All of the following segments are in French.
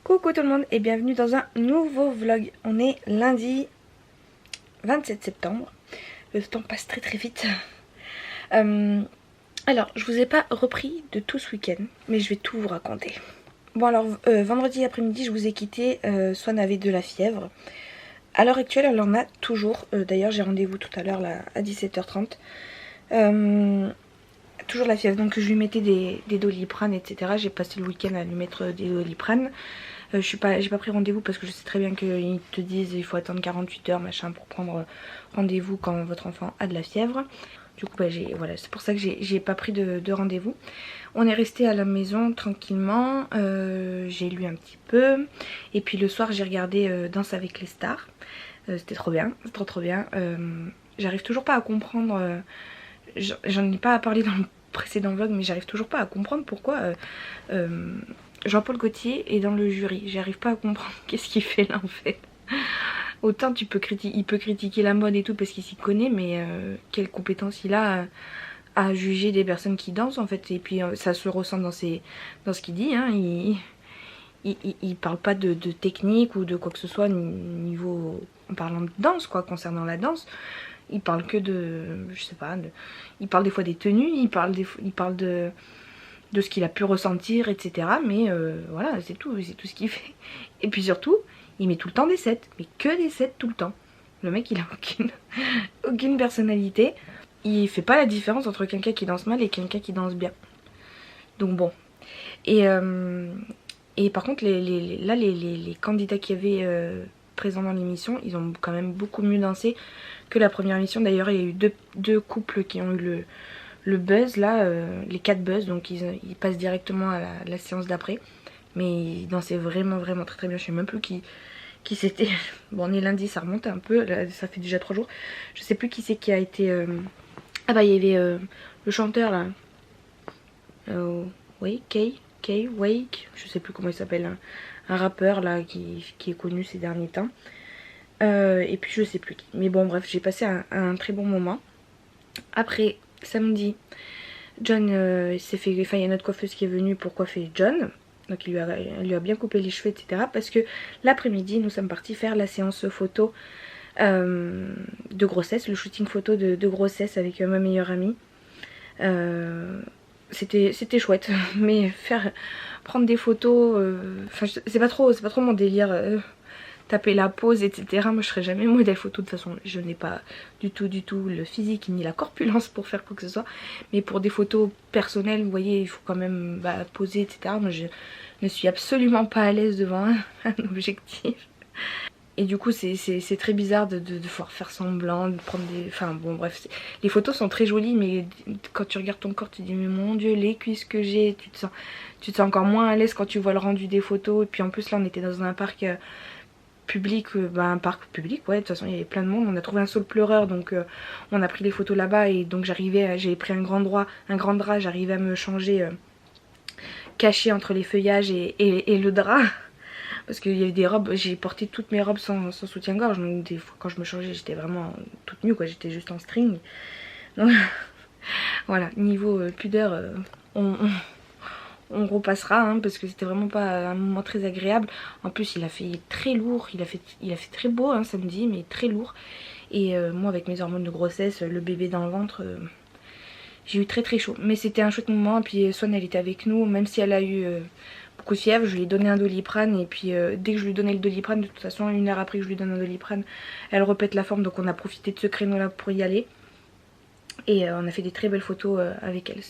Coucou tout le monde et bienvenue dans un nouveau vlog. On est lundi 27 septembre. Le temps passe très très vite. Alors je vous ai pas repris de tout ce week-end, mais je vais tout vous raconter. Bon alors vendredi après-midi je vous ai quitté, Swan avait de la fièvre. À l'heure actuelle elle en a toujours. D'ailleurs j'ai rendez-vous tout à l'heure là à 17h30. Toujours la fièvre, donc je lui mettais des Doliprane etc. J'ai passé le week-end à lui mettre des Doliprane. J'ai pas pris rendez-vous parce que je sais très bien qu'ils te disent il faut attendre 48 heures machin pour prendre rendez-vous quand votre enfant a de la fièvre. Du coup voilà, c'est pour ça que j'ai pas pris de rendez-vous. On est resté à la maison tranquillement, j'ai lu un petit peu et puis le soir j'ai regardé Danse avec les stars. C'était trop bien, trop bien. J'arrive toujours pas à comprendre, j'en ai pas parlé dans le précédent vlog, mais j'arrive toujours pas à comprendre pourquoi Jean-Paul Gaultier est dans le jury. J'arrive pas à comprendre qu'est-ce qu'il fait là en fait. Autant il peut critiquer la mode et tout parce qu'il s'y connaît, mais quelle compétence il a à juger des personnes qui dansent en fait. Et puis ça se ressent dans ce qu'il dit, hein. Il parle pas de technique ou de quoi que ce soit niveau en parlant de danse quoi, concernant la danse. Il parle que de, je sais pas, il parle des fois des tenues, il parle de ce qu'il a pu ressentir, etc. Mais voilà, c'est tout ce qu'il fait. Et puis surtout, il met tout le temps des sets, mais que des sets tout le temps. Le mec, il a aucune personnalité. Il fait pas la différence entre quelqu'un qui danse mal et quelqu'un qui danse bien. Donc bon. Et par contre, les candidats qui avaient présents dans l'émission, ils ont quand même beaucoup mieux dansé que la première émission. D'ailleurs, il y a eu deux couples qui ont eu le buzz là, les 4 buzz, donc ils passent directement à la séance d'après. Mais ils dansaient vraiment très très bien. Je sais même plus qui c'était. Bon, on est lundi, ça remonte un peu, là, ça fait déjà 3 jours. Je sais plus qui c'est qui a été... Ah bah il y avait le chanteur là. Oui, Kay Wake, je sais plus comment il s'appelle, hein. Un rappeur là qui est connu ces derniers temps. Et puis je sais plus qui. Mais bon bref, j'ai passé un très bon moment. Après, samedi, John s'est fait... Enfin, il y a notre coiffeuse qui est venue pour coiffer John. Donc il lui a bien coupé les cheveux, etc. Parce que l'après-midi, nous sommes partis faire la séance photo de grossesse. Le shooting photo de grossesse avec ma meilleure amie. C'était chouette. Mais prendre des photos... Enfin, c'est pas trop mon délire... taper la pose, etc. Moi je serais jamais modèle photo, de toute façon je n'ai pas du tout le physique ni la corpulence pour faire quoi que ce soit, mais pour des photos personnelles vous voyez il faut quand même poser, etc. Moi je ne suis absolument pas à l'aise devant un objectif et du coup c'est très bizarre de devoir faire semblant, de prendre des... Enfin bon bref, les photos sont très jolies mais quand tu regardes ton corps tu te dis mais mon dieu les cuisses que j'ai, tu te sens encore moins à l'aise quand tu vois le rendu des photos. Et puis en plus là on était dans un parc public, un parc public, ouais, de toute façon il y avait plein de monde. On a trouvé un saule pleureur, donc on a pris les photos là-bas. Et donc j'avais pris un grand drap, j'arrivais à me changer caché entre les feuillages et le drap. Parce qu'il y avait des robes, j'ai porté toutes mes robes sans soutien-gorge, donc des fois quand je me changeais j'étais vraiment toute nue quoi, j'étais juste en string. Donc voilà, niveau pudeur, on repassera hein, parce que c'était vraiment pas un moment très agréable. En plus il a fait très lourd, il a fait très beau hein, samedi, mais très lourd. Et moi avec mes hormones de grossesse, le bébé dans le ventre, j'ai eu très chaud. Mais c'était un chouette moment. Et puis Swan elle était avec nous, même si elle a eu beaucoup de fièvre, je lui ai donné un Doliprane. Et puis dès que je lui donnais le Doliprane, de toute façon 1 heure après que je lui donne un Doliprane, elle repète la forme. Donc on a profité de ce créneau là pour y aller. Et on a fait des très belles photos avec elle.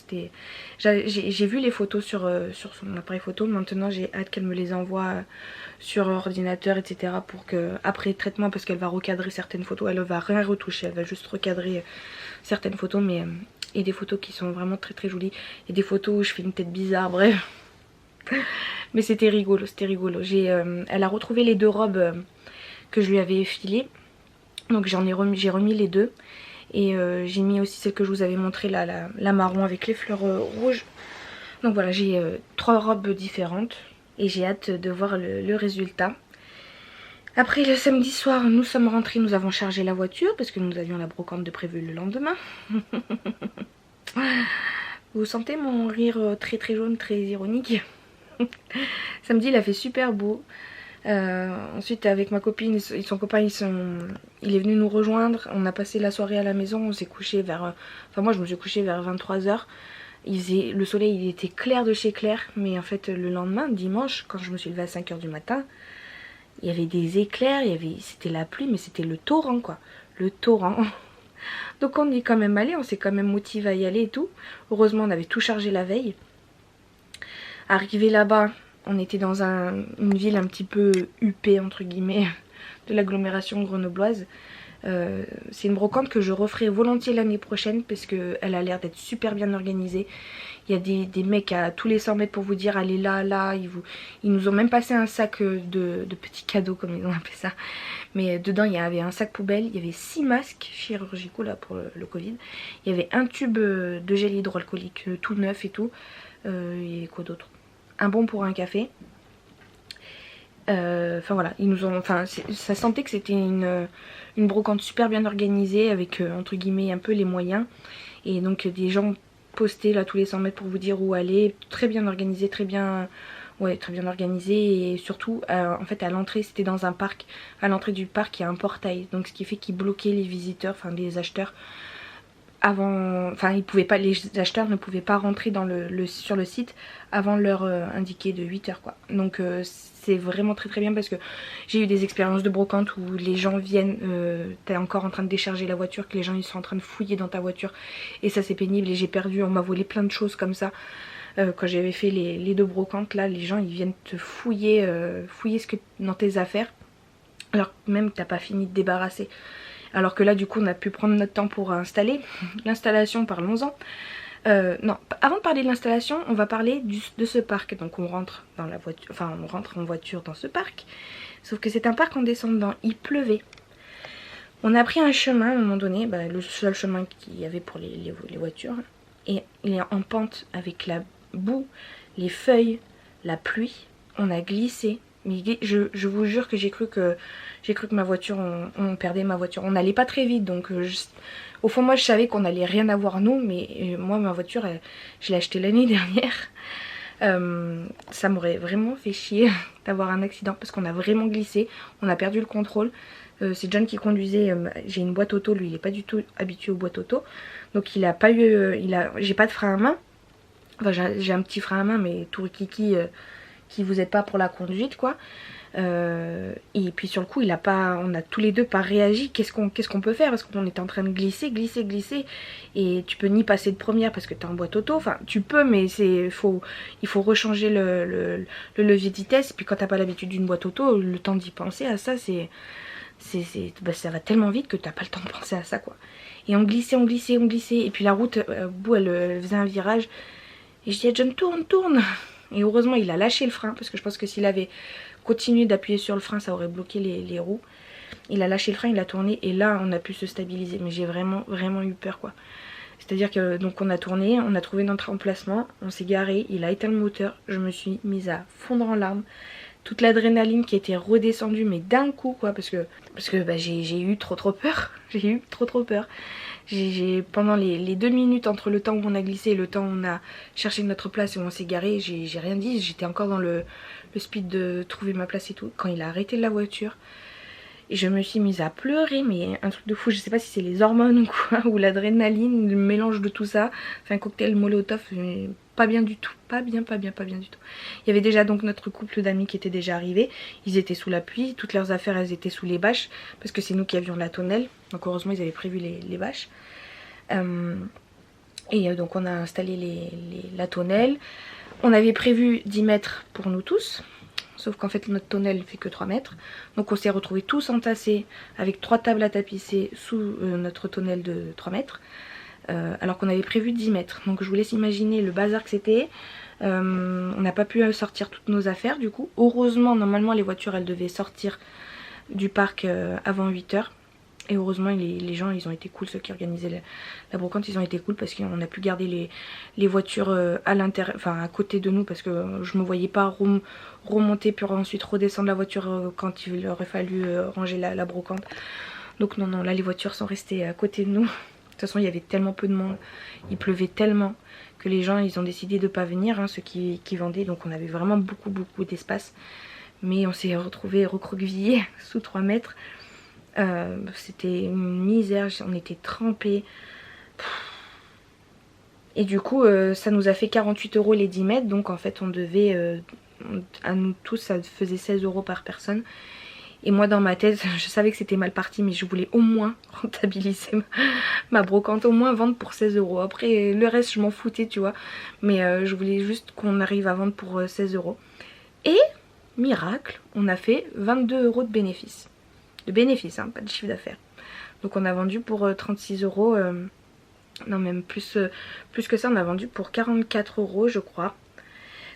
J'ai vu les photos sur son appareil photo. Maintenant j'ai hâte qu'elle me les envoie sur ordinateur, etc. Pour que après traitement, parce qu'elle va recadrer certaines photos. Elle va rien retoucher, elle va juste recadrer certaines photos. Mais et des photos qui sont vraiment très jolies. Et des photos où je fais une tête bizarre, bref. Mais c'était rigolo, elle a retrouvé les 2 robes que je lui avais filées. Donc j'ai remis les 2. Et j'ai mis aussi celle que je vous avais montré là, la marron avec les fleurs rouges. Donc voilà, j'ai 3 robes différentes. Et j'ai hâte de voir le résultat. Après le samedi soir, nous sommes rentrés, nous avons chargé la voiture. Parce que nous avions la brocante de prévu le lendemain. Vous sentez mon rire très jaune, très ironique? Samedi il a fait super beau. Ensuite avec ma copine et son copain il est venu nous rejoindre. On a passé la soirée à la maison, on s'est couché vers... Enfin moi je me suis couchée vers 23h. Le soleil il était clair de chez clair. Mais en fait le lendemain, dimanche, quand je me suis levée à 5h du matin, il y avait des éclairs, c'était la pluie mais c'était le torrent quoi. Le torrent. Donc on y est quand même allé, on s'est quand même motivé à y aller et tout. Heureusement on avait tout chargé la veille. Arrivé là-bas, on était dans une ville un petit peu huppée entre guillemets de l'agglomération grenobloise. C'est une brocante que je referai volontiers l'année prochaine parce qu'elle a l'air d'être super bien organisée. Il y a des mecs à tous les 100 mètres pour vous dire allez là, là. Ils nous ont même passé un sac de petits cadeaux comme ils ont appelé ça. Mais dedans il y avait un sac poubelle, il y avait 6 masques chirurgicaux là pour le Covid. Il y avait un tube de gel hydroalcoolique tout neuf et tout. Et quoi d'autre? Un bon pour un café. Enfin voilà, ils nous ont, enfin ça sentait que c'était une brocante super bien organisée avec entre guillemets un peu les moyens. Et donc des gens postés là tous les 100 mètres pour vous dire où aller. Très bien organisé, très bien... Ouais, très bien organisé. Et surtout, en fait à l'entrée, c'était dans un parc. À l'entrée du parc, il y a un portail. Donc ce qui fait qu'ils bloquaient les visiteurs, enfin les acheteurs. Avant, enfin ils pouvaient pas, les acheteurs ne pouvaient pas rentrer sur le site avant l'heure indiquée de 8h quoi. Donc c'est vraiment très bien parce que j'ai eu des expériences de brocante où les gens viennent, t'es encore en train de décharger la voiture, que les gens ils sont en train de fouiller dans ta voiture et ça c'est pénible. Et j'ai perdu, on m'a volé plein de choses comme ça. Quand j'avais fait les 2 brocantes là, les gens ils viennent te fouiller, fouiller ce que dans tes affaires alors même que t'as pas fini de débarrasser. Alors que là du coup on a pu prendre notre temps pour installer. L'installation, parlons-en. Non, avant de parler de l'installation, on va parler de ce parc. Donc on rentre dans la voiture, enfin on rentre en voiture dans ce parc. Sauf que c'est un parc en descendant, il pleuvait. On a pris un chemin à un moment donné, le seul chemin qu'il y avait pour les voitures. Et il est en pente avec la boue, les feuilles, la pluie. On a glissé. Mais je vous jure que j'ai cru que ma voiture, on perdait ma voiture. On n'allait pas très vite, donc au fond moi je savais qu'on allait rien avoir nous, mais moi ma voiture, je l'ai achetée l'année dernière. Ça m'aurait vraiment fait chier d'avoir un accident parce qu'on a vraiment glissé, on a perdu le contrôle. C'est John qui conduisait, j'ai une boîte auto, lui il est pas du tout habitué aux boîtes auto, donc il a pas eu, j'ai pas de frein à main. Enfin j'ai un petit frein à main mais tout rikiki qui vous aide pas pour la conduite quoi. Et puis sur le coup on a tous les deux pas réagi. Qu'est-ce qu'on peut faire parce qu'on était en train de glisser et tu peux ni passer de première parce que t'es en boîte auto, enfin tu peux mais il faut rechanger le levier de vitesse. Et puis quand t'as pas l'habitude d'une boîte auto, le temps d'y penser à ça ça va tellement vite que t'as pas le temps de penser à ça quoi. Et on glissait et puis la route elle faisait un virage et je dis à John tourne. Et heureusement il a lâché le frein parce que je pense que s'il avait continué d'appuyer sur le frein ça aurait bloqué les roues. Il a lâché le frein, il a tourné et là on a pu se stabiliser. Mais j'ai vraiment eu peur quoi. C'est à dire que donc on a tourné, on a trouvé notre emplacement, on s'est garé, il a éteint le moteur, je me suis mise à fondre en larmes. Toute l'adrénaline qui était redescendue mais d'un coup quoi parce que j'ai eu trop peur. J'ai eu trop peur. Pendant les 2 minutes entre le temps où on a glissé et le temps où on a cherché notre place et où on s'est garé, j'ai rien dit. J'étais encore dans le speed de trouver ma place et tout. Quand il a arrêté la voiture, et je me suis mise à pleurer, mais un truc de fou. Je sais pas si c'est les hormones ou quoi, ou l'adrénaline, le mélange de tout ça. Enfin un cocktail molotov, mais pas bien du tout. Pas bien du tout. Il y avait déjà donc notre couple d'amis qui était déjà arrivé. Ils étaient sous la pluie, toutes leurs affaires elles étaient sous les bâches, parce que c'est nous qui avions la tonnelle. Donc heureusement ils avaient prévu les bâches. Donc on a installé la tonnelle. On avait prévu 10 mètres pour nous tous. Sauf qu'en fait notre tonnelle fait que 3 mètres. Donc on s'est retrouvés tous entassés avec 3 tables à tapisser sous notre tonnelle de 3 mètres. Alors qu'on avait prévu 10 mètres. Donc je vous laisse imaginer le bazar que c'était. On n'a pas pu sortir toutes nos affaires du coup. Heureusement normalement les voitures elles devaient sortir du parc avant 8h. Et heureusement les gens ils ont été cool, ceux qui organisaient la brocante ils ont été cool parce qu'on a pu garder les voitures à l'intérieur, enfin à côté de nous parce que je me voyais pas remonter puis ensuite redescendre la voiture quand il aurait fallu ranger la brocante. Donc non là les voitures sont restées à côté de nous. De toute façon il y avait tellement peu de monde, il pleuvait tellement que les gens ils ont décidé de pas venir, hein, ceux qui vendaient. Donc on avait vraiment beaucoup d'espace. Mais on s'est retrouvés recroquevillés sous 3 mètres. C'était une misère, on était trempés. Et du coup ça nous a fait 48 € les 10 mètres. Donc en fait on devait, à nous tous ça faisait 16 € par personne. Et moi dans ma tête je savais que c'était mal parti, mais je voulais au moins rentabiliser ma brocante, au moins vendre pour 16 €. Après le reste je m'en foutais tu vois. Mais je voulais juste qu'on arrive à vendre pour 16 €. Et miracle, on a fait 22 € de bénéfice. De bénéfice, hein, pas de chiffre d'affaires. Donc on a vendu pour 36 €. Non même plus que ça, on a vendu pour 44 € je crois.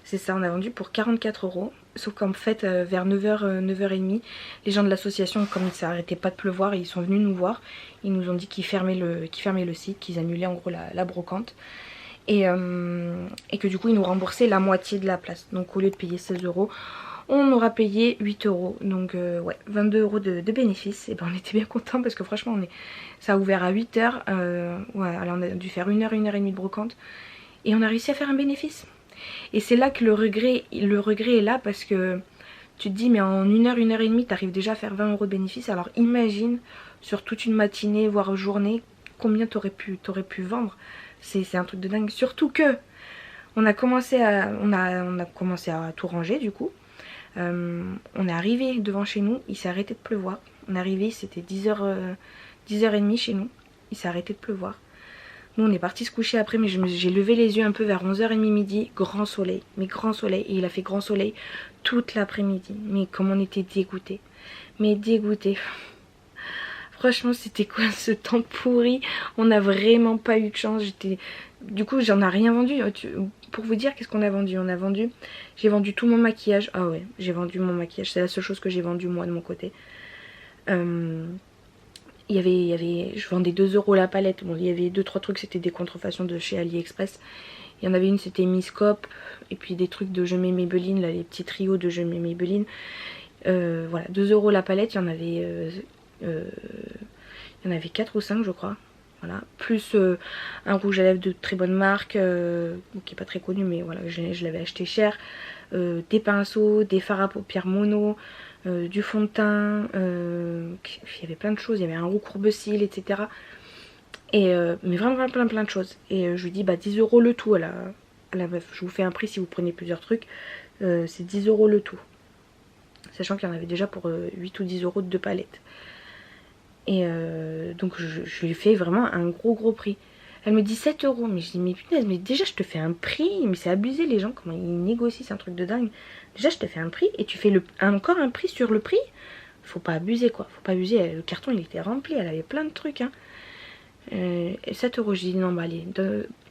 C'est ça, on a vendu pour 44 €. Sauf qu'en fait vers 9h, 9h30, les gens de l'association, comme il s'arrêtait pas de pleuvoir, ils sont venus nous voir. Ils nous ont dit qu'ils fermaient le site, qu'ils annulaient en gros la brocante. Et que du coup ils nous remboursaient la moitié de la place. Donc au lieu de payer 16 €, on aura payé 8 €. Donc ouais, 22 € de bénéfice. Et ben on était bien contents parce que franchement ça a ouvert à 8h. Ouais, alors on a dû faire 1h, 1h30 de brocante. Et on a réussi à faire un bénéfice. Et c'est là que le regret est là, parce que tu te dis mais en 1h, 1h30 t'arrives déjà à faire 20 € de bénéfice. Alors imagine sur toute une matinée voire journée combien t'aurais pu vendre. C'est un truc de dingue. Surtout que on a commencé à tout ranger du coup. On est arrivé devant chez nous, il s'est arrêté de pleuvoir. On est arrivé, c'était 10h30 chez nous, il s'est arrêté de pleuvoir. Nous on est parti se coucher après, mais j'ai levé les yeux un peu vers 11h30 midi, grand soleil, mais grand soleil. Et il a fait grand soleil toute l'après-midi. Mais comme on était dégoûtés. Mais dégoûtés. Franchement c'était quoi ce temps pourri. On n'a vraiment pas eu de chance. Du coup j'en ai rien vendu. Pour vous dire qu'est-ce qu'on a vendu. J'ai vendu tout mon maquillage. Ah ouais, j'ai vendu mon maquillage. C'est la seule chose que j'ai vendue moi de mon côté. Je vendais 2 € la palette. Bon, il y avait 2-3 trucs, c'était des contrefaçons de chez AliExpress. Il y en avait une, c'était Miss Cop. Et puis des trucs de Je mets Maybelline, là, les petits trios de Je mets Maybelline. Voilà, 2 € la palette. Il y en avait 4 ou 5 je crois. Voilà. Plus un rouge à lèvres de très bonne marque, qui est pas très connu, mais voilà, je l'avais acheté cher. Des pinceaux, des fards à paupières mono. Du fond de teint, il y avait plein de choses, il y avait un roux courbe-cils, etc. Mais vraiment plein de choses. Et je lui dis bah 10 € le tout à la meuf. Je vous fais un prix si vous prenez plusieurs trucs. C'est 10 € le tout. Sachant qu'il y en avait déjà pour 8 ou 10 € de 2 palettes. Et donc je lui ai fait vraiment un gros prix. Elle me dit 7 €. Mais je dis mais punaise, mais déjà je te fais un prix. Mais c'est abusé les gens, comment ils négocient, c'est un truc de dingue. Déjà je te fais un prix et tu fais encore un prix sur le prix. Faut pas abuser quoi, faut pas abuser. Le carton il était rempli, elle avait plein de trucs hein. 7 €, je dis non bah allez.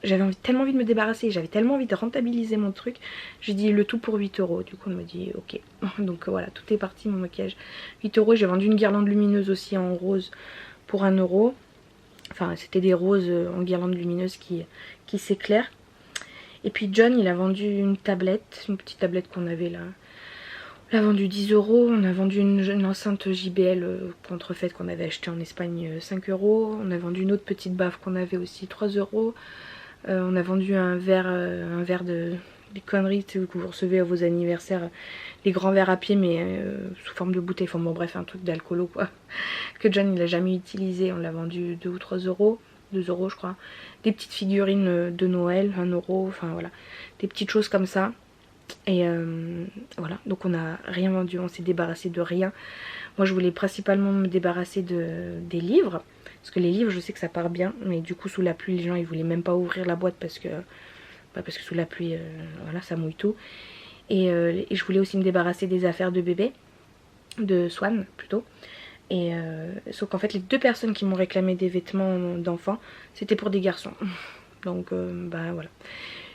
J'avais tellement envie de me débarrasser, j'avais tellement envie de rentabiliser mon truc. J'ai dit le tout pour 8 €. Du coup on me dit ok. Donc voilà, tout est parti mon maquillage. 8 €, j'ai vendu une guirlande lumineuse aussi en rose pour 1 €. Enfin c'était des roses en guirlande lumineuse qui s'éclairent. Et puis John il a vendu une tablette, une petite tablette qu'on avait là. On a vendu 10 €. On a vendu une enceinte JBL contrefaite qu'on avait acheté en Espagne 5 €. On a vendu une autre petite baffe qu'on avait aussi 3 €. On a vendu un verre des conneries que vous recevez à vos anniversaires, les grands verres à pied mais sous forme de bouteille. Enfin bon bref, un truc d'alcoolo quoi. Que John il a jamais utilisé. On l'a vendu 2 ou 3 €. 2 € je crois. Des petites figurines de Noël, 1 €, enfin voilà. Des petites choses comme ça. Et voilà, donc on n'a rien vendu, on s'est débarrassé de rien. Moi je voulais principalement me débarrasser des livres. Parce que les livres je sais que ça part bien. Mais du coup sous la pluie les gens ils voulaient même pas ouvrir la boîte parce que sous la pluie voilà ça mouille tout. Et je voulais aussi me débarrasser des affaires de bébé. De Swan plutôt. Et sauf qu'en fait les 2 personnes qui m'ont réclamé des vêtements d'enfants c'était pour des garçons. Donc bah voilà.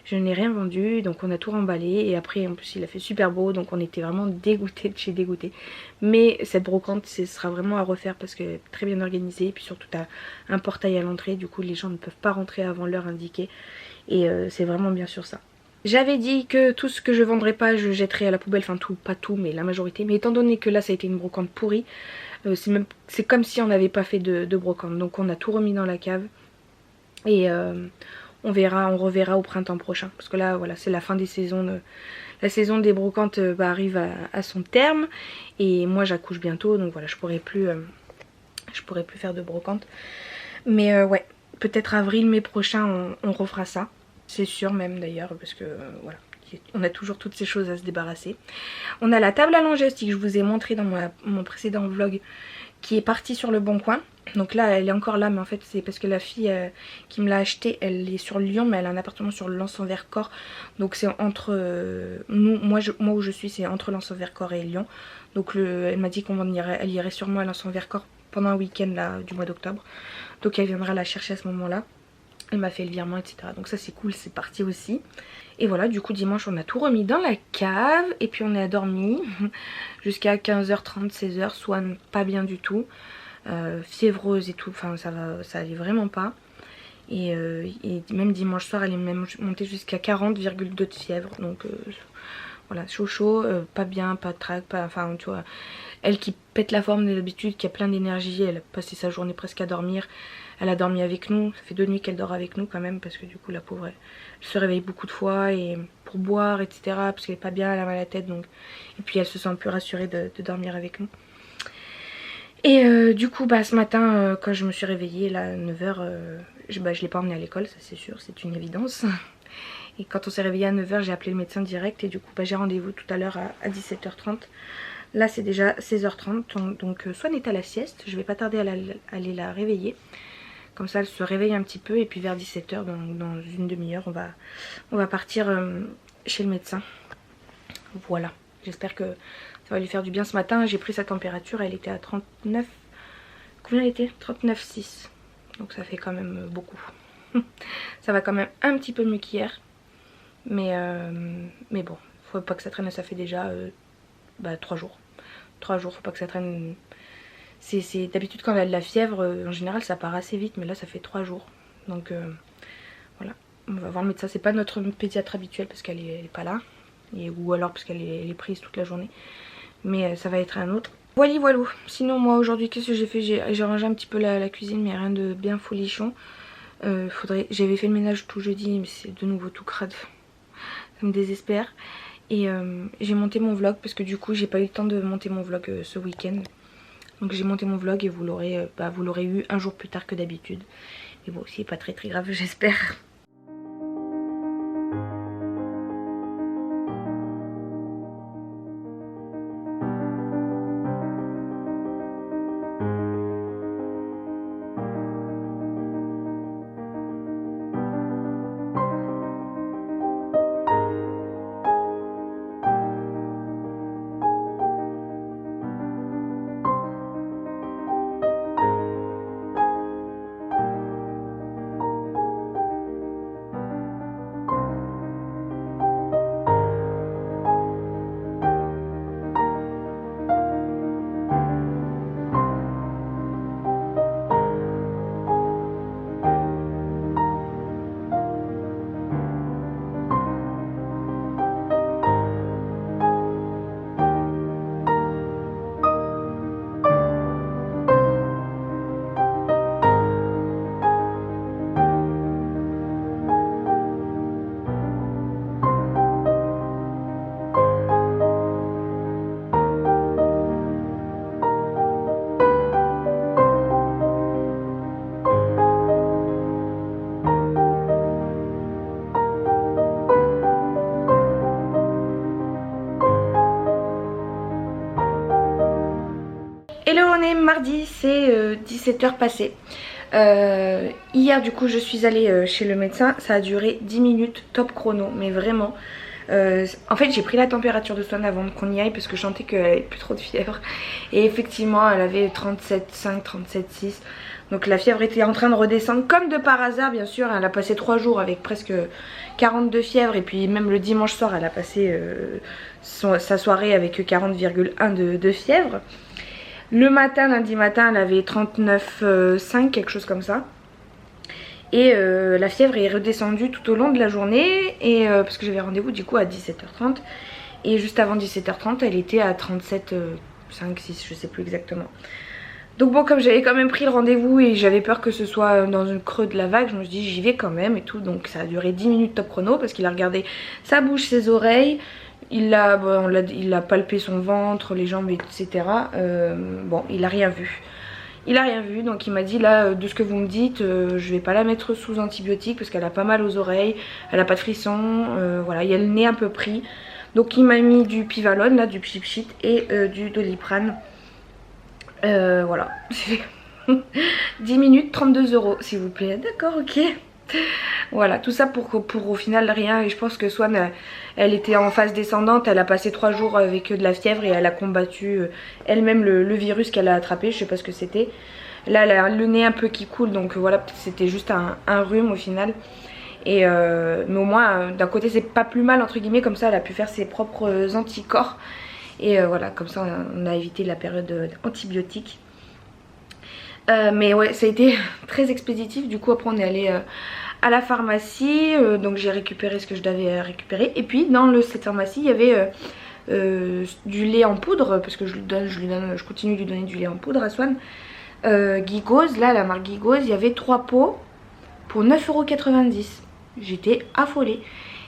Je n'ai rien vendu, donc on a tout remballé. Et après en plus il a fait super beau, donc on était vraiment dégoûtés de chez dégoûtés. Mais cette brocante ce sera vraiment à refaire parce qu'elle est très bien organisée. Et puis surtout t'as un portail à l'entrée, du coup les gens ne peuvent pas rentrer avant l'heure indiquée. Et c'est vraiment bien sûr ça. J'avais dit que tout ce que je vendrais pas je jetterais à la poubelle, enfin tout, pas tout mais la majorité. Mais étant donné que là ça a été une brocante pourrie, c'est comme si on n'avait pas fait de brocante. Donc on a tout remis dans la cave. Et on reverra au printemps prochain. Parce que là voilà, c'est la fin des saisons. La saison des brocantes arrive à son terme. Et moi j'accouche bientôt, donc voilà, je pourrais plus faire de brocante. Mais ouais, peut-être avril-mai prochain on refera ça. C'est sûr même d'ailleurs, parce que voilà, on a toujours toutes ces choses à se débarrasser. On a la table à langer aussi que je vous ai montré dans mon précédent vlog, qui est partie sur le bon coin. Donc là elle est encore là, mais en fait c'est parce que la fille qui me l'a acheté, elle est sur Lyon, mais elle a un appartement sur Lens-en-Vercors. Donc c'est entre moi où je suis, c'est entre Lens-en-Vercors et Lyon. Donc elle m'a dit elle irait sûrement à Lens-en-Vercors pendant un week-end là du mois d'octobre. Donc elle viendra la chercher à ce moment là. Elle m'a fait le virement, etc. Donc ça c'est cool, c'est parti aussi. Et voilà, du coup dimanche on a tout remis dans la cave. Et puis on a dormi jusqu'à 15h30, 16h, soit pas bien du tout. Fiévreuse et tout, enfin ça allait vraiment pas. Et même dimanche soir elle est même montée jusqu'à 40,2 de fièvre. Donc voilà, chaud, pas bien, pas de trac, enfin tu vois. Elle qui pète la forme d'habitude, qui a plein d'énergie, elle a passé sa journée presque à dormir. Elle a dormi avec nous, ça fait 2 nuits qu'elle dort avec nous quand même, parce que du coup la pauvre elle se réveille beaucoup de fois et pour boire, etc. Parce qu'elle est pas bien, elle a mal à la tête, donc. Et puis elle se sent plus rassurée de dormir avec nous. Et du coup ce matin quand je me suis réveillée là à 9h, je l'ai pas emmenée à l'école, ça c'est sûr, c'est une évidence. Et quand on s'est réveillé à 9h, j'ai appelé le médecin direct et du coup j'ai rendez-vous tout à l'heure à 17h30. Là c'est déjà 16h30, donc Swan est à la sieste, je vais pas tarder à aller la réveiller. Comme ça elle se réveille un petit peu et puis vers 17h, dans une demi-heure, on va partir chez le médecin. Voilà, j'espère que ça va lui faire du bien. Ce matin j'ai pris sa température, elle était à 39... Combien elle était? 39,6. Donc ça fait quand même beaucoup. Ça va quand même un petit peu mieux qu'hier. Mais bon, faut pas que ça traîne, ça fait déjà 3 jours. 3 jours, faut pas que ça traîne. C'est d'habitude quand elle a de la fièvre, en général ça part assez vite, mais là ça fait 3 jours. Donc voilà, on va voir le médecin. C'est pas notre pédiatre habituel parce qu'elle est pas là. Ou alors parce qu'elle est prise toute la journée. Mais ça va être un autre. Voilà. Sinon moi aujourd'hui qu'est-ce que j'ai fait? J'ai rangé un petit peu la cuisine, mais rien de bien folichon. J'avais fait le ménage tout jeudi, mais c'est de nouveau tout crade. Ça me désespère. Et j'ai monté mon vlog parce que du coup j'ai pas eu le temps de monter mon vlog ce week-end. Donc j'ai monté mon vlog et vous l'aurez eu un jour plus tard que d'habitude. Mais bon, c'est pas très grave, j'espère. Hello, on est mardi, c'est 17h passées. Hier du coup je suis allée chez le médecin, ça a duré 10 minutes top chrono, mais vraiment. En fait j'ai pris la température de Swan avant qu'on y aille parce que je sentais qu'elle avait plus trop de fièvre. Et effectivement elle avait 37,5, 37,6. Donc la fièvre était en train de redescendre comme de par hasard bien sûr. Elle a passé 3 jours avec presque 42 fièvres. Et puis même le dimanche soir elle a passé sa soirée avec 40,1 de fièvre. Le matin, lundi matin, elle avait 39,5, quelque chose comme ça. Et la fièvre est redescendue tout au long de la journée. Et parce que j'avais rendez-vous du coup à 17h30. Et juste avant 17h30, elle était à 37,5, 6, je sais plus exactement. Donc bon, comme j'avais quand même pris le rendez-vous et j'avais peur que ce soit dans un creux de la vague, je me suis dit j'y vais quand même et tout. Donc ça a duré 10 minutes top chrono parce qu'il a regardé sa bouche, ses oreilles. Il a palpé son ventre, les jambes, etc. Bon, il a rien vu. Il a rien vu, donc il m'a dit là, de ce que vous me dites, je vais pas la mettre sous antibiotiques parce qu'elle a pas mal aux oreilles, elle a pas de frissons, voilà, il y a le nez un peu pris. Donc il m'a mis du Pivalone, là, du Pchipchit et du Doliprane. Voilà, 10 minutes, 32 € s'il vous plaît, d'accord, ok. Voilà, tout ça pour au final rien. Et je pense que Swan, elle était en phase descendante, elle a passé 3 jours avec de la fièvre et elle a combattu elle-même le virus qu'elle a attrapé, je sais pas ce que c'était. Là elle a le nez un peu qui coule, donc voilà, c'était juste un rhume au final. Et mais au moins d'un côté c'est pas plus mal entre guillemets, comme ça elle a pu faire ses propres anticorps. Et voilà, comme ça on a évité la période antibiotique. Mais ouais, ça a été très expéditif. Du coup après on est allé à la pharmacie, donc j'ai récupéré ce que je devais récupérer. Et puis dans cette pharmacie il y avait du lait en poudre, parce que je continue de lui donner du lait en poudre à Swan. Gigose, là la marque Gigose, il y avait 3 pots pour 9,90 €. J'étais affolée.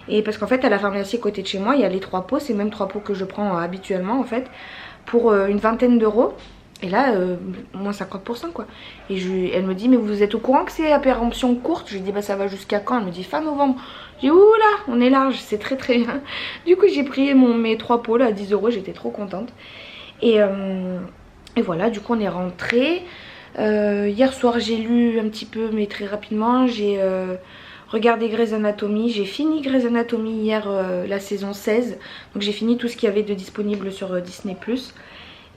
Et parce qu'en fait à la pharmacie à côté de chez moi il y a les 3 pots, c'est même 3 pots que je prends habituellement en fait, pour une vingtaine d'euros. Et là, moins 50% quoi. Et elle me dit, mais vous êtes au courant que c'est à péremption courte? Je lui dis, bah ça va jusqu'à quand? Elle me dit, fin novembre. J'ai dit, oula, on est large, c'est très très bien. Du coup, j'ai pris mes 3 pots là à 10 €, j'étais trop contente. Et voilà, du coup, on est rentré. Hier soir, j'ai lu un petit peu, mais très rapidement. J'ai regardé Grey's Anatomy. J'ai fini Grey's Anatomy hier, la saison 16. Donc, j'ai fini tout ce qu'il y avait de disponible sur Disney+.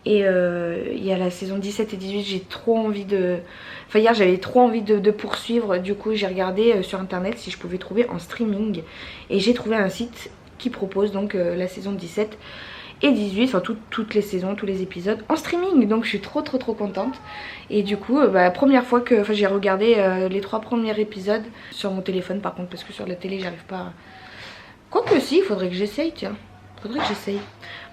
Et il y a la saison 17 et 18, j'ai trop envie de... Enfin hier j'avais trop envie de poursuivre. Du coup j'ai regardé sur internet si je pouvais trouver en streaming. Et j'ai trouvé un site qui propose donc la saison 17 et 18, enfin toutes les saisons, tous les épisodes en streaming. Donc je suis trop contente. Et du coup première fois que j'ai regardé les 3 premiers épisodes sur mon téléphone par contre, parce que sur la télé j'arrive pas... Quoique si, il faudrait que j'essaye, tiens. Faudrait que j'essaye.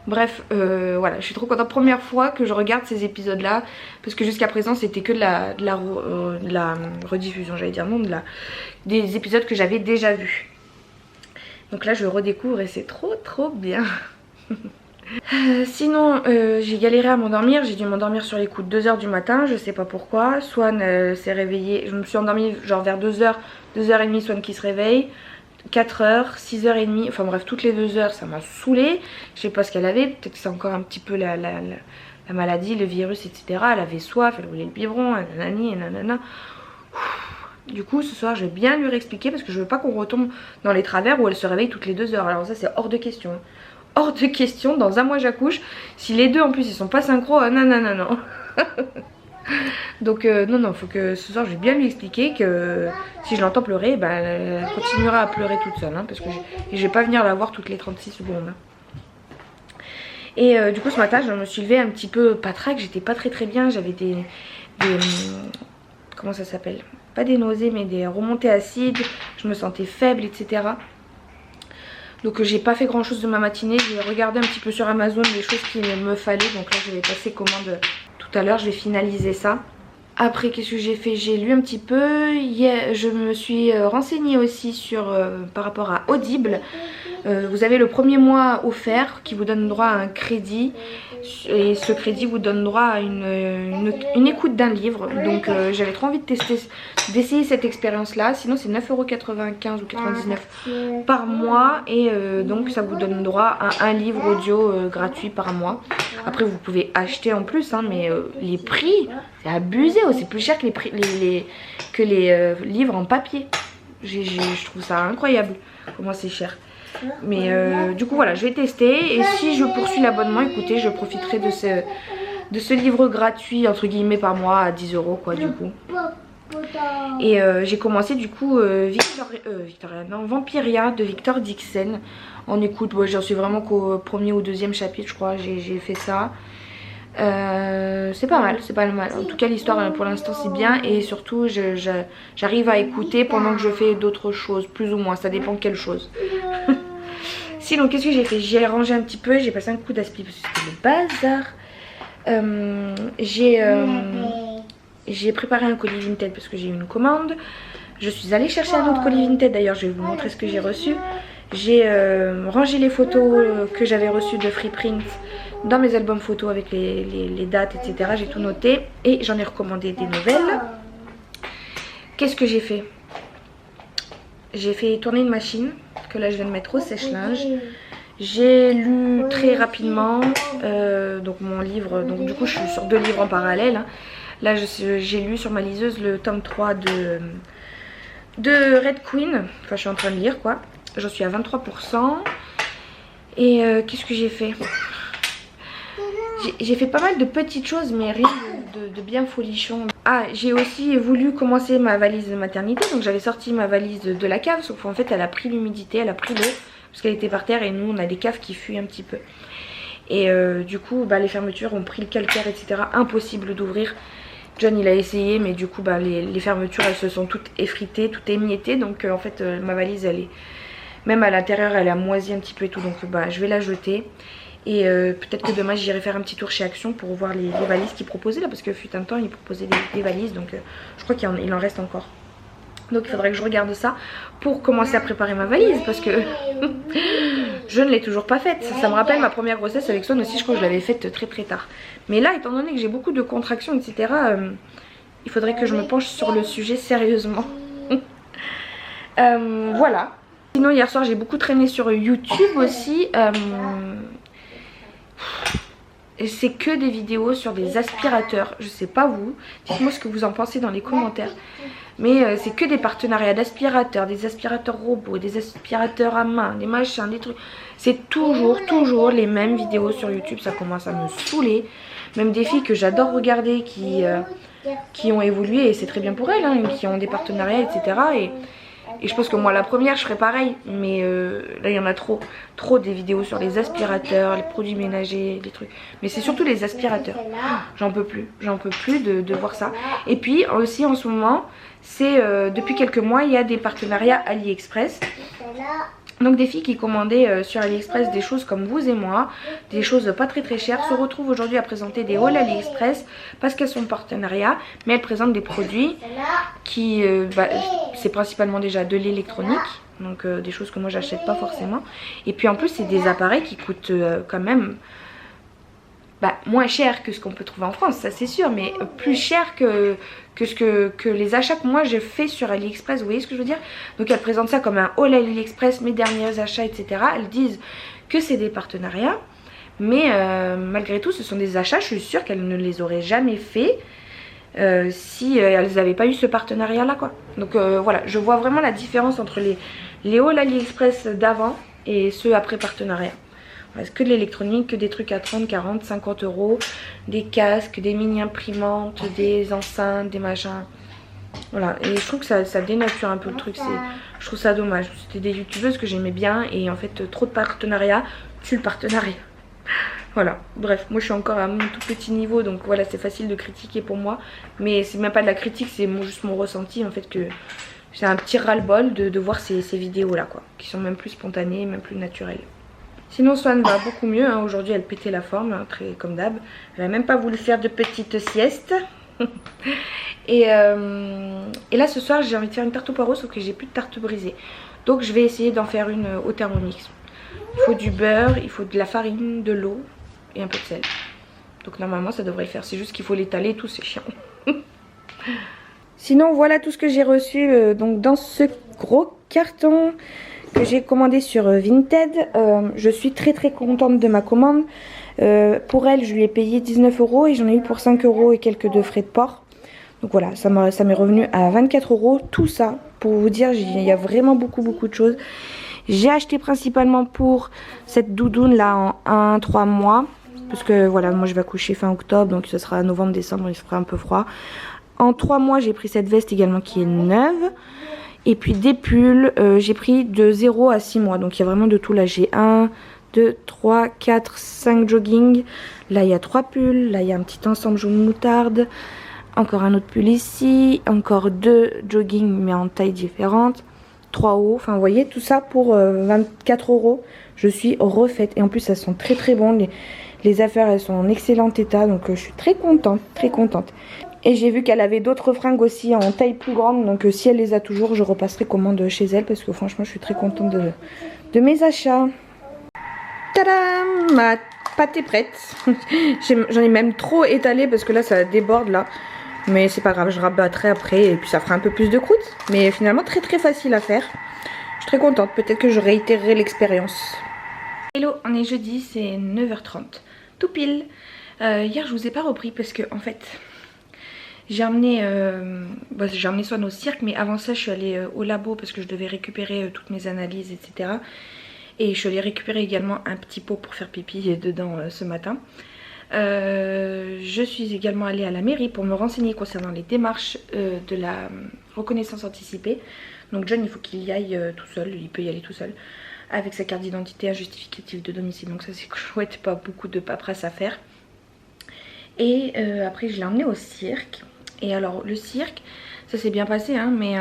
Bref, voilà, je suis trop contente. Première fois que je regarde ces épisodes là, parce que jusqu'à présent c'était que de la rediffusion, j'allais dire, non, des épisodes que j'avais déjà vus. Donc là je redécouvre et c'est trop bien. Sinon j'ai galéré à m'endormir, j'ai dû m'endormir sur les coups de 2 h du matin, je sais pas pourquoi. Swan s'est réveillé, je me suis endormie genre vers 2 h, 2h30, Swan qui se réveille. 4 h, 6h30, enfin bref, toutes les 2 h ça m'a saoulée. Je sais pas ce qu'elle avait, peut-être que c'est encore un petit peu la maladie, le virus, etc. Elle avait soif, elle voulait le biberon, nanani et nanana. Du coup ce soir je vais bien lui réexpliquer parce que je veux pas qu'on retombe dans les travers où elle se réveille toutes les 2 h. Alors ça c'est hors de question. Hors de question, dans un mois j'accouche. Si les deux en plus ils sont pas synchro, non. Donc non, faut que ce soir je vais bien lui expliquer que si je l'entends pleurer, bah, elle continuera à pleurer toute seule, hein, parce que je vais pas venir la voir toutes les 36 secondes. Et du coup ce matin je me suis levée un petit peu patraque, j'étais pas très bien, j'avais des comment ça s'appelle, pas des nausées mais des remontées acides, je me sentais faible, etc. Donc j'ai pas fait grand chose de ma matinée, j'ai regardé un petit peu sur Amazon les choses qu'il me fallait, donc là je vais passer commande tout à l'heure, je vais finaliser ça. Après qu'est-ce que j'ai fait? J'ai lu un petit peu, je me suis renseignée aussi sur par rapport à Audible. Vous avez le premier mois offert qui vous donne droit à un crédit. Et ce crédit vous donne droit à une écoute d'un livre. Donc j'avais trop envie d'essayer cette expérience là. Sinon c'est 9,95 € ou 99 par mois. Et donc ça vous donne droit à un livre audio gratuit par mois. Après vous pouvez acheter en plus, hein, mais les prix c'est abusé. C'est plus cher que les livres en papier. Je trouve ça incroyable comment c'est cher. Mais du coup voilà, je vais tester. Et si je poursuis l'abonnement, écoutez, je profiterai de ce livre gratuit entre guillemets par mois à 10 € quoi du coup. Et j'ai commencé du coup Vampiria de Victor Dixon en écoute. Ouais, j'en suis vraiment qu'au premier ou deuxième chapitre je crois, j'ai fait ça. C'est pas mal, c'est pas mal. En tout cas l'histoire pour l'instant c'est bien. Et surtout j'arrive à écouter pendant que je fais d'autres choses, plus ou moins, ça dépend quelle chose. Sinon qu'est-ce que j'ai fait? J'ai rangé un petit peu, j'ai passé un coup d'aspi parce que c'était le bazar. J'ai j'ai préparé un colis Vinted parce que j'ai eu une commande. Je suis allée chercher un autre colis Vinted, d'ailleurs je vais vous montrer ce que j'ai reçu. J'ai rangé les photos que j'avais reçues de Freeprint dans mes albums photos avec les dates, etc. J'ai tout noté et j'en ai recommandé des nouvelles. Qu'est-ce que j'ai fait? J'ai fait tourner une machine que là je viens de mettre au sèche-linge. J'ai lu très rapidement donc mon livre, donc du coup je suis sur 2 livres en parallèle. Hein. Là j'ai lu sur ma liseuse le tome 3 de Red Queen, enfin je suis en train de lire quoi. J'en suis à 23%. Et qu'est-ce que j'ai fait? J'ai fait pas mal de petites choses mais rien de bien folichon. Ah, j'ai aussi voulu commencer ma valise de maternité. Donc j'avais sorti ma valise de la cave, sauf qu'en fait elle a pris l'humidité, elle a pris l'eau parce qu'elle était par terre et nous on a des caves qui fuient un petit peu. Et du coup bah, les fermetures ont pris le calcaire, etc. Impossible d'ouvrir. John il a essayé mais du coup bah, les fermetures elles se sont toutes effritées, tout émiettées. Donc en fait ma valise elle est, même à l'intérieur elle a moisi un petit peu et tout. Donc bah, je vais la jeter. Et peut-être que demain j'irai faire un petit tour chez Action pour voir les valises qu'ils proposaient là. Parce que fut un temps ils proposaient des valises. Donc je crois qu'il en reste encore. Donc il faudrait que je regarde ça pour commencer à préparer ma valise. Parce que je ne l'ai toujours pas faite. Ça me rappelle ma première grossesse avec Swan aussi. Je crois que je l'avais faite très très tard. Mais là étant donné que j'ai beaucoup de contractions etc. Il faudrait que je me penche sur le sujet sérieusement. Voilà. Sinon hier soir j'ai beaucoup traîné sur YouTube aussi. C'est que des vidéos sur des aspirateurs. Je sais pas vous, dites-moi ce que vous en pensez dans les commentaires. Mais c'est que des partenariats d'aspirateurs, des aspirateurs robots, des aspirateurs à main, des machins, des trucs. C'est toujours les mêmes vidéos sur YouTube. Ça commence à me saouler. Même des filles que j'adore regarder qui ont évolué et c'est très bien pour elles, hein, qui ont des partenariats, etc. Et je pense que moi la première je ferais pareil. Mais là il y en a trop des vidéos sur les aspirateurs, les produits ménagers, les trucs. Mais c'est surtout les aspirateurs. J'en peux plus de voir ça. Et puis aussi en ce moment, c'est depuis quelques mois il y a des partenariats AliExpress. Donc des filles qui commandaient sur AliExpress des choses comme vous et moi, des choses pas très chères, se retrouvent aujourd'hui à présenter des hauls AliExpress parce qu'elles sont en partenariat, mais elles présentent des produits qui, c'est principalement déjà de l'électronique, donc des choses que moi j'achète pas forcément. Et puis en plus c'est des appareils qui coûtent quand même moins cher que ce qu'on peut trouver en France, ça c'est sûr, mais plus cher que les achats que moi j'ai fait sur AliExpress, vous voyez ce que je veux dire? Donc elles présentent ça comme un haul AliExpress, mes derniers achats, etc. Elles disent que c'est des partenariats, mais malgré tout ce sont des achats, je suis sûre qu'elles ne les auraient jamais fait si elles n'avaient pas eu ce partenariat là quoi. Donc voilà, je vois vraiment la différence entre les hauls AliExpress d'avant et ceux après partenariat. Que de l'électronique, que des trucs à 30, 40, 50 euros, des casques, des mini imprimantes, des enceintes, des machins. Voilà, et je trouve que ça dénature un peu le truc, je trouve ça dommage. C'était des youtubeuses que j'aimais bien et en fait trop de partenariats tue le partenariat. Voilà, bref, moi je suis encore à mon tout petit niveau donc voilà, c'est facile de critiquer pour moi. Mais c'est même pas de la critique, c'est juste mon ressenti en fait, que j'ai un petit ras-le-bol de voir ces vidéos là quoi, qui sont même plus spontanées, même plus naturelles. Sinon Swan va beaucoup mieux, hein. Aujourd'hui elle pétait la forme, hein, très comme d'hab. Elle a même pas voulu faire de petite sieste. et là ce soir j'ai envie de faire une tarte au poireau, sauf que j'ai plus de tarte brisée. Donc je vais essayer d'en faire une au Thermomix. Il faut du beurre, il faut de la farine, de l'eau et un peu de sel. Donc normalement ça devrait le faire, c'est juste qu'il faut l'étaler et tout, c'est chiant. Sinon voilà tout ce que j'ai reçu donc dans ce gros carton que j'ai commandé sur Vinted. Je suis très contente de ma commande. Pour elle je lui ai payé 19 € et j'en ai eu pour 5 € et quelques de frais de port. Donc voilà, ça m'est revenu à 24 €. Tout ça pour vous dire, il y a vraiment beaucoup de choses. J'ai acheté principalement pour cette doudoune là en 1-3 mois. Parce que voilà, moi je vais accoucher fin octobre, donc ce sera novembre, décembre, il fera un peu froid. En 3 mois j'ai pris cette veste également qui est neuve. Et puis des pulls, j'ai pris de 0 à 6 mois. Donc il y a vraiment de tout là. J'ai 1, 2, 3, 4, 5 jogging. Là il y a 3 pulls. Là il y a un petit ensemble jaune moutarde. Encore un autre pull ici. Encore 2 jogging mais en taille différente. 3 hauts. Enfin vous voyez tout ça pour 24 €. Je suis refaite. Et en plus elles sont très bonnes. Les affaires elles sont en excellent état. Donc je suis très contente. Et j'ai vu qu'elle avait d'autres fringues aussi en taille plus grande. Donc si elle les a toujours, je repasserai commande chez elle. Parce que franchement, je suis très contente de mes achats. Tadam! Ma pâte est prête. J'en ai même trop étalé parce que là, ça déborde là. Mais c'est pas grave, je rabattrai après et puis ça fera un peu plus de croûte. Mais finalement, très très facile à faire. Je suis très contente. Peut-être que je réitérerai l'expérience. Hello, on est jeudi, c'est 9h30. Tout pile. Hier, je vous ai pas repris parce que en fait... J'ai emmené Swan au cirque, mais avant ça je suis allée au labo parce que je devais récupérer toutes mes analyses, etc. Et je suis allée récupérer également un petit pot pour faire pipi dedans ce matin. Je suis également allée à la mairie pour me renseigner concernant les démarches de la reconnaissance anticipée. Donc John, il faut qu'il y aille tout seul, il peut y aller tout seul, avec sa carte d'identité, un justificatif de domicile. Donc ça c'est chouette, pas beaucoup de paperasse à faire. Et après je l'ai emmené au cirque. Et alors le cirque, ça s'est bien passé hein, mais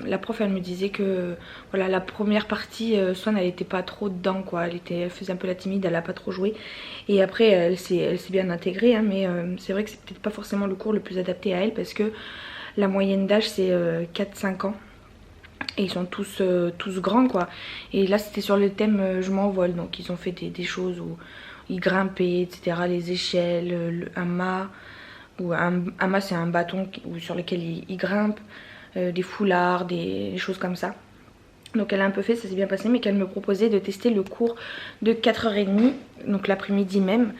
la prof elle me disait que voilà, la première partie, Swan elle était pas trop dedans quoi, elle faisait un peu la timide, elle a pas trop joué. Et après elle s'est bien intégrée hein, mais c'est vrai que c'est peut-être pas forcément le cours le plus adapté à elle parce que la moyenne d'âge c'est 4-5 ans. Et ils sont tous grands quoi. Et là c'était sur le thème je m'envole, donc ils ont fait des choses où ils grimpaient etc, les échelles, un mât. Ou un mât c'est un bâton sur lequel il grimpe, des foulards, des choses comme ça. Donc elle a un peu fait, ça s'est bien passé, mais qu'elle me proposait de tester le cours de 4h30, donc l'après-midi même,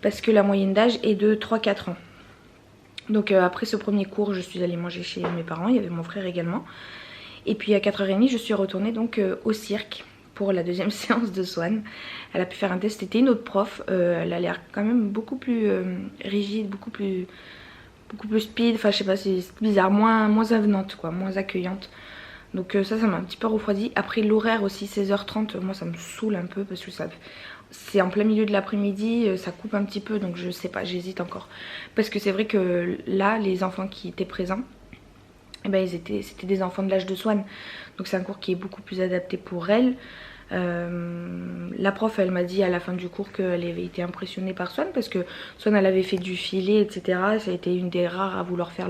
parce que la moyenne d'âge est de 3-4 ans. Donc après ce premier cours, je suis allée manger chez mes parents, il y avait mon frère également. Et puis à 4h30, je suis retournée donc au cirque pour la deuxième séance de Swan. Elle a pu faire un test, c'était une autre prof, elle a l'air quand même beaucoup plus rigide, beaucoup plus speed, enfin je sais pas, c'est bizarre, moins avenante quoi, moins accueillante. Donc ça m'a un petit peu refroidi. Après l'horaire aussi 16h30, moi ça me saoule un peu parce que c'est en plein milieu de l'après-midi, ça coupe un petit peu, donc je sais pas, j'hésite encore. Parce que c'est vrai que là, les enfants qui étaient présents, eh ben, c'était des enfants de l'âge de Swan. Donc c'est un cours qui est beaucoup plus adapté pour elle. La prof elle m'a dit à la fin du cours qu'elle avait été impressionnée par Swan parce que Swan elle avait fait du filet etc. Ça a été une des rares à vouloir faire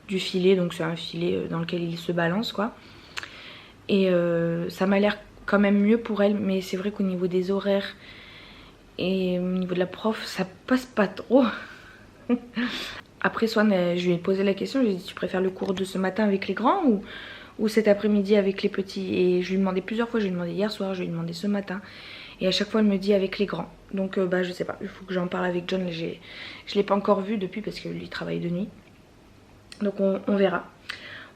du filet, donc c'est un filet dans lequel il se balance quoi. Et ça m'a l'air quand même mieux pour elle, mais c'est vrai qu'au niveau des horaires et au niveau de la prof ça passe pas trop. Après Swan, je lui ai posé la question, je lui ai dit tu préfères le cours de ce matin avec les grands ou cet après-midi avec les petits? Et je lui ai demandé plusieurs fois, je lui ai demandé hier soir, je lui ai demandé ce matin. Et à chaque fois elle me dit avec les grands. Donc bah je sais pas, il faut que j'en parle avec John. Je l'ai pas encore vu depuis parce que lui travaille de nuit. Donc on verra.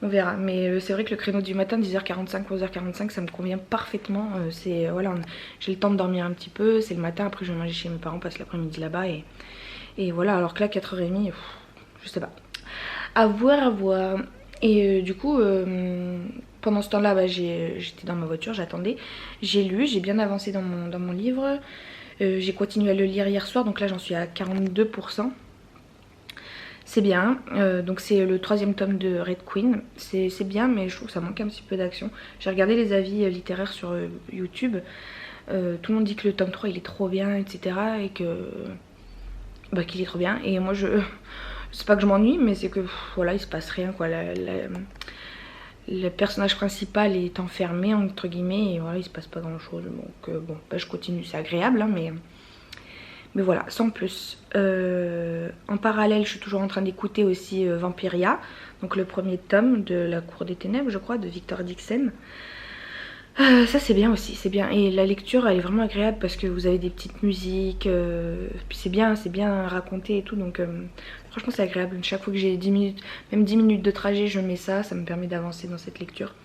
On verra. Mais c'est vrai que le créneau du matin, 10h45, 11h45, ça me convient parfaitement. Voilà, j'ai le temps de dormir un petit peu, c'est le matin, après je vais manger chez mes parents, passe l'après-midi là-bas et voilà, alors que là 4h30, je sais pas. À voir, à voir. Et du coup, pendant ce temps-là, bah, j'étais dans ma voiture, j'attendais. J'ai lu, j'ai bien avancé dans mon livre. J'ai continué à le lire hier soir, donc là j'en suis à 42%. C'est bien, donc c'est le 3e tome de Red Queen. C'est bien, mais je trouve que ça manque un petit peu d'action. J'ai regardé les avis littéraires sur YouTube. Tout le monde dit que le tome 3 il est trop bien, etc. Et que... Bah, qu'il est trop bien. Et moi c'est pas que je m'ennuie, mais c'est que voilà, il se passe rien quoi. Le personnage principal est enfermé entre guillemets et voilà, il se passe pas grand chose. Donc bon, bah, je continue, c'est agréable hein, mais voilà, sans plus. En parallèle, je suis toujours en train d'écouter aussi Vampiria, donc le 1er tome de La Cour des Ténèbres, je crois, de Victor Dixon. Ça c'est bien aussi, c'est bien. Et la lecture elle est vraiment agréable parce que vous avez des petites musiques, puis c'est bien raconté et tout, donc franchement c'est agréable. Chaque fois que j'ai 10 minutes, même 10 minutes de trajet, je mets ça me permet d'avancer dans cette lecture.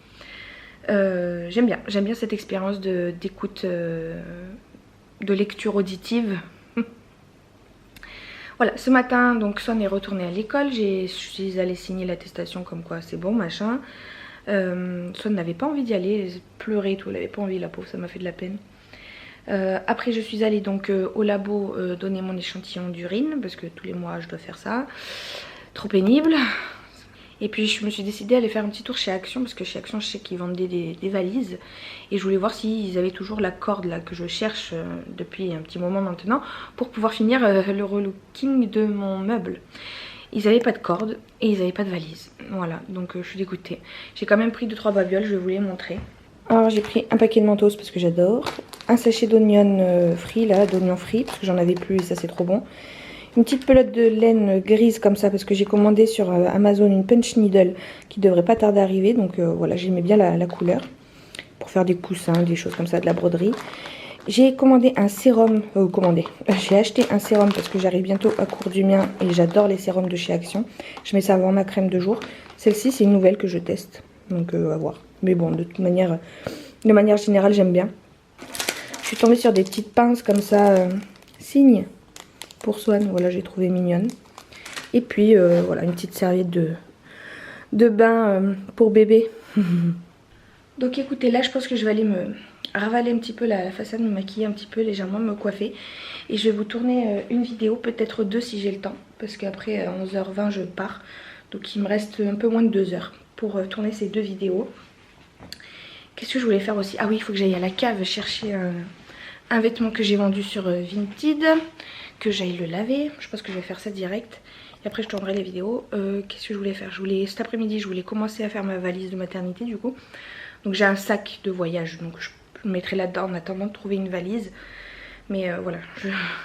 J'aime bien cette expérience d'écoute, de lecture auditive. Voilà, ce matin donc Swan est retournée à l'école, je suis allée signer l'attestation comme quoi c'est bon machin. Swan n'avait pas envie d'y aller, elle pleurait et tout, elle avait pas envie, la pauvre, ça m'a fait de la peine. Après je suis allée donc au labo donner mon échantillon d'urine parce que tous les mois je dois faire ça, trop pénible. Et puis je me suis décidée à aller faire un petit tour chez Action parce que chez Action je sais qu'ils vendaient des valises et je voulais voir s'ils avaient toujours la corde là que je cherche depuis un petit moment maintenant pour pouvoir finir le relooking de mon meuble. Ils n'avaient pas de corde et ils n'avaient pas de valise. Voilà, donc je suis dégoûtée. J'ai quand même pris 2-3 babioles, je vais vous les montrer. Alors j'ai pris un paquet de mentos parce que j'adore. Un sachet d'oignons frits là, d'oignons frits parce que j'en avais plus et ça c'est trop bon. Une petite pelote de laine grise comme ça parce que j'ai commandé sur Amazon une punch needle qui devrait pas tarder à arriver. Donc voilà, j'aimais bien la couleur pour faire des coussins, des choses comme ça, de la broderie. J'ai commandé un sérum, j'ai acheté un sérum parce que j'arrive bientôt à court du mien et j'adore les sérums de chez Action. Je mets ça avant ma crème de jour. Celle-ci c'est une nouvelle que je teste, donc à voir. Mais bon, de toute manière, de manière générale j'aime bien. Je suis tombée sur des petites pinces comme ça, cygne pour Swan, voilà j'ai trouvé mignonne. Et puis voilà une petite serviette de bain pour bébé. Donc écoutez, là je pense que je vais aller me ravaler un petit peu la façade, me maquiller un petit peu légèrement, me coiffer. Et je vais vous tourner une vidéo, peut-être 2 si j'ai le temps. Parce qu'après à 11h20 je pars. Donc il me reste un peu moins de 2 heures pour tourner ces 2 vidéos. Qu'est-ce que je voulais faire aussi? Ah oui, il faut que j'aille à la cave chercher un vêtement que j'ai vendu sur Vinted. Que j'aille le laver. Je pense que je vais faire ça direct. Et après je tournerai les vidéos. Qu'est-ce que je voulais faire? Cet après-midi je voulais commencer à faire ma valise de maternité du coup. Donc j'ai un sac de voyage. Donc je le mettrai là-dedans en attendant de trouver une valise. Mais voilà,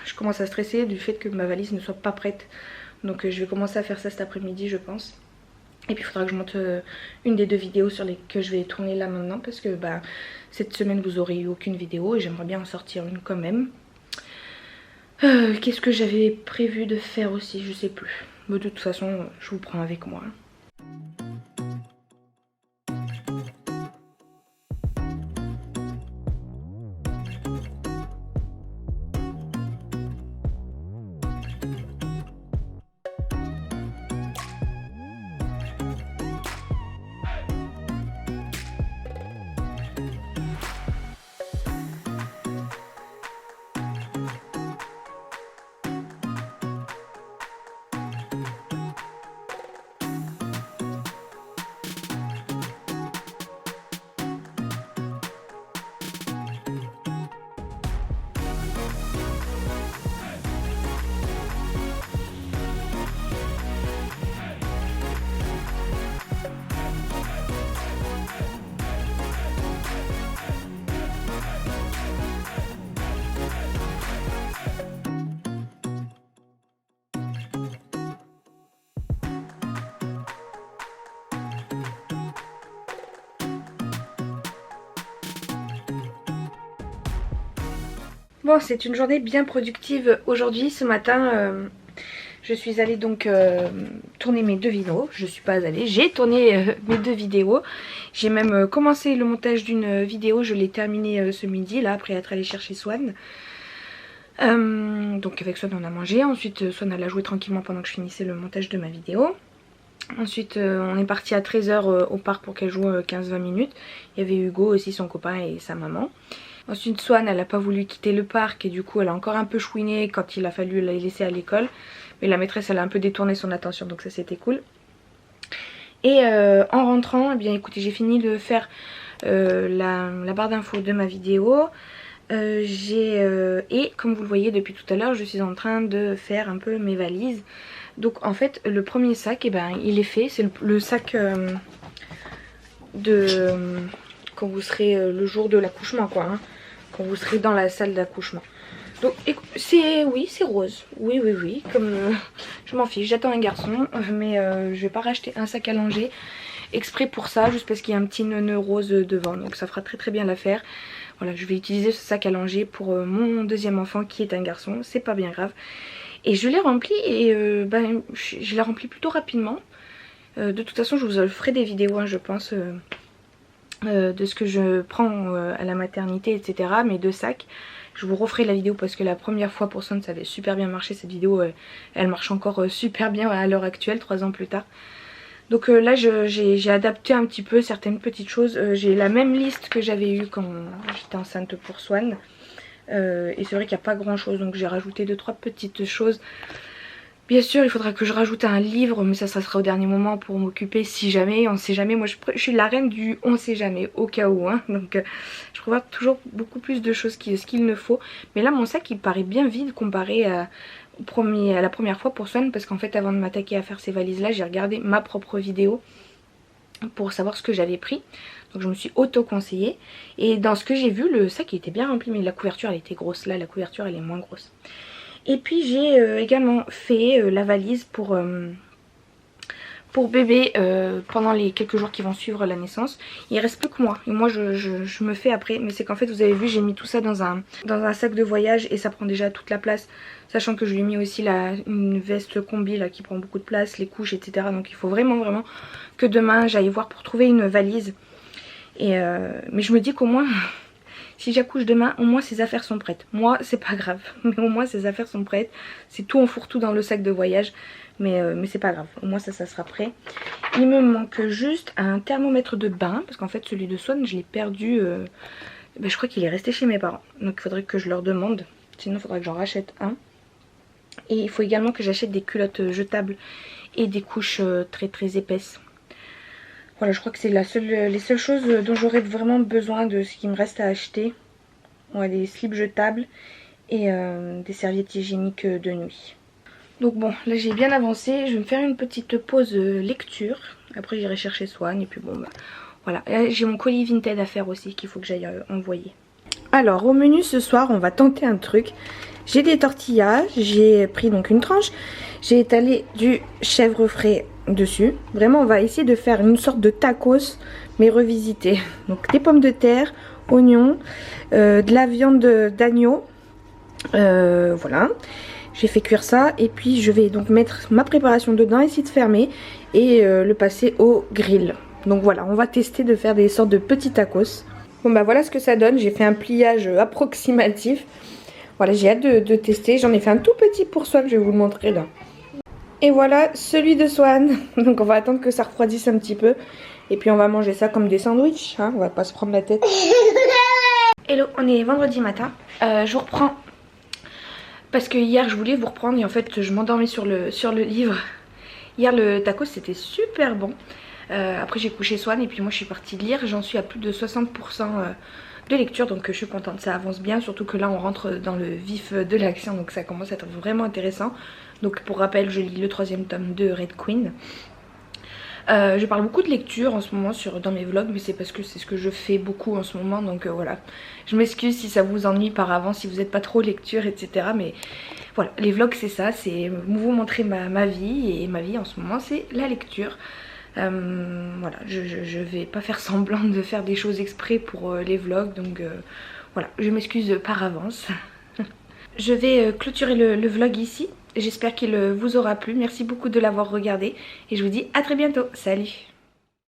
je commence à stresser du fait que ma valise ne soit pas prête. Donc je vais commencer à faire ça cet après-midi je pense. Et puis il faudra que je monte une des 2 vidéos que je vais tourner là maintenant. Parce que cette semaine vous aurez eu aucune vidéo et j'aimerais bien en sortir une quand même. Qu'est-ce que j'avais prévu de faire aussi? Je sais plus. Mais de toute façon je vous prends avec moi. Bon, c'est une journée bien productive aujourd'hui. Ce matin, je suis allée donc tourner mes 2 vidéos. Je suis pas allée, j'ai tourné mes 2 vidéos. J'ai même commencé le montage d'une vidéo. Je l'ai terminée ce midi, là, après être allée chercher Swan. Donc avec Swan on a mangé. Ensuite Swan elle a joué tranquillement pendant que je finissais le montage de ma vidéo. Ensuite on est parti à 13h au parc pour qu'elle joue 15-20 minutes. Il y avait Hugo aussi, son copain et sa maman. Ensuite Swan elle a pas voulu quitter le parc et du coup elle a encore un peu chouiné quand il a fallu la laisser à l'école. Mais la maîtresse elle a un peu détourné son attention donc ça c'était cool. Et en rentrant, eh bien écoutez j'ai fini de faire la barre d'infos de ma vidéo. Et comme vous le voyez depuis tout à l'heure je suis en train de faire un peu mes valises. Donc en fait le premier sac il est fait. C'est le sac quand vous serez le jour de l'accouchement quoi hein, quand vous serez dans la salle d'accouchement. Donc c'est rose, oui comme je m'en fiche, j'attends un garçon mais je vais pas racheter un sac à langer exprès pour ça juste parce qu'il y a un petit nœud rose devant donc ça fera très bien l'affaire. Voilà, je vais utiliser ce sac à langer pour mon 2e enfant qui est un garçon, c'est pas bien grave. Et je l'ai rempli et je l'ai rempli plutôt rapidement. De toute façon je vous ferai des vidéos hein, je pense de ce que je prends à la maternité etc. Mes 2 sacs. Je vous referai la vidéo parce que la première fois pour Son ça avait super bien marché. Cette vidéo elle marche encore super bien à l'heure actuelle 3 ans plus tard. Donc là j'ai adapté un petit peu certaines petites choses. J'ai la même liste que j'avais eue quand j'étais enceinte pour Swan. Et c'est vrai qu'il n'y a pas grand chose donc j'ai rajouté 2-3 petites choses. Bien sûr il faudra que je rajoute un livre mais ça sera au dernier moment pour m'occuper si jamais, on sait jamais. Moi je suis la reine du on sait jamais au cas où hein. Donc je prévois toujours beaucoup plus de choses qu'il ne faut. Mais là mon sac il paraît bien vide comparé la première fois pour Swan, parce qu'en fait avant de m'attaquer à faire ces valises là, j'ai regardé ma propre vidéo pour savoir ce que j'avais pris. Donc je me suis auto-conseillée. Et dans ce que j'ai vu, le sac il était bien rempli, mais la couverture elle était grosse. Là la couverture elle est moins grosse. Et puis j'ai également fait la valise pour bébé pendant les quelques jours qui vont suivre la naissance. Il reste plus que moi. Et moi je me fais après. Mais c'est qu'en fait vous avez vu j'ai mis tout ça dans un sac de voyage et ça prend déjà toute la place. Sachant que je lui ai mis aussi une veste combi là, qui prend beaucoup de place, les couches etc. Donc il faut vraiment que demain j'aille voir pour trouver une valise. Mais je me dis qu'au moins si j'accouche demain au moins ses affaires sont prêtes. Moi c'est pas grave mais au moins ses affaires sont prêtes. C'est tout en fourre-tout dans le sac de voyage. Mais c'est pas grave, au moins ça sera prêt. Il me manque juste un thermomètre de bain. Parce qu'en fait celui de Swan je l'ai perdu. Je crois qu'il est resté chez mes parents. Donc il faudrait que je leur demande. Sinon il faudrait que j'en rachète un. Et il faut également que j'achète des culottes jetables. Et des couches très épaisses. Voilà, je crois que c'est les seules choses dont j'aurais vraiment besoin de ce qui me reste à acheter. Ouais, des slips jetables. Et des serviettes hygiéniques de nuit. Donc bon, là j'ai bien avancé, je vais me faire une petite pause lecture. Après j'irai chercher Swan et puis bon bah voilà. J'ai mon colis Vinted à faire aussi qu'il faut que j'aille envoyer. Alors au menu ce soir on va tenter un truc. J'ai des tortillas, j'ai pris donc une tranche. J'ai étalé du chèvre frais dessus. Vraiment on va essayer de faire une sorte de tacos mais revisité. Donc des pommes de terre, oignons, de la viande d'agneau. Voilà. J'ai fait cuire ça et puis je vais donc mettre ma préparation dedans, essayer de fermer et le passer au grill. Donc voilà, on va tester de faire des sortes de petits tacos. Bon bah voilà ce que ça donne, j'ai fait un pliage approximatif. Voilà, j'ai hâte de tester, j'en ai fait un tout petit pour Swan, je vais vous le montrer là. Et voilà celui de Swan. Donc on va attendre que ça refroidisse un petit peu. Et puis on va manger ça comme des sandwichs, hein, on va pas se prendre la tête. Hello, on est vendredi matin, je vous reprends. Parce que hier je voulais vous reprendre et en fait je m'endormais sur le livre. Hier le tacos c'était super bon. Après j'ai couché Swan et puis moi je suis partie lire. J'en suis à plus de 60% de lecture donc je suis contente, ça avance bien. Surtout que là on rentre dans le vif de l'action donc ça commence à être vraiment intéressant. Donc pour rappel je lis le 3e tome de Red Queen. Je parle beaucoup de lecture en ce moment dans mes vlogs, mais c'est parce que c'est ce que je fais beaucoup en ce moment, donc voilà. Je m'excuse si ça vous ennuie par avance, si vous n'êtes pas trop lecture, etc. Mais voilà, les vlogs c'est ça, c'est vous montrer ma vie, et ma vie en ce moment c'est la lecture. Voilà, je vais pas faire semblant de faire des choses exprès pour les vlogs, donc voilà, je m'excuse par avance. Je vais clôturer le vlog ici. J'espère qu'il vous aura plu. Merci beaucoup de l'avoir regardé. Et je vous dis à très bientôt. Salut!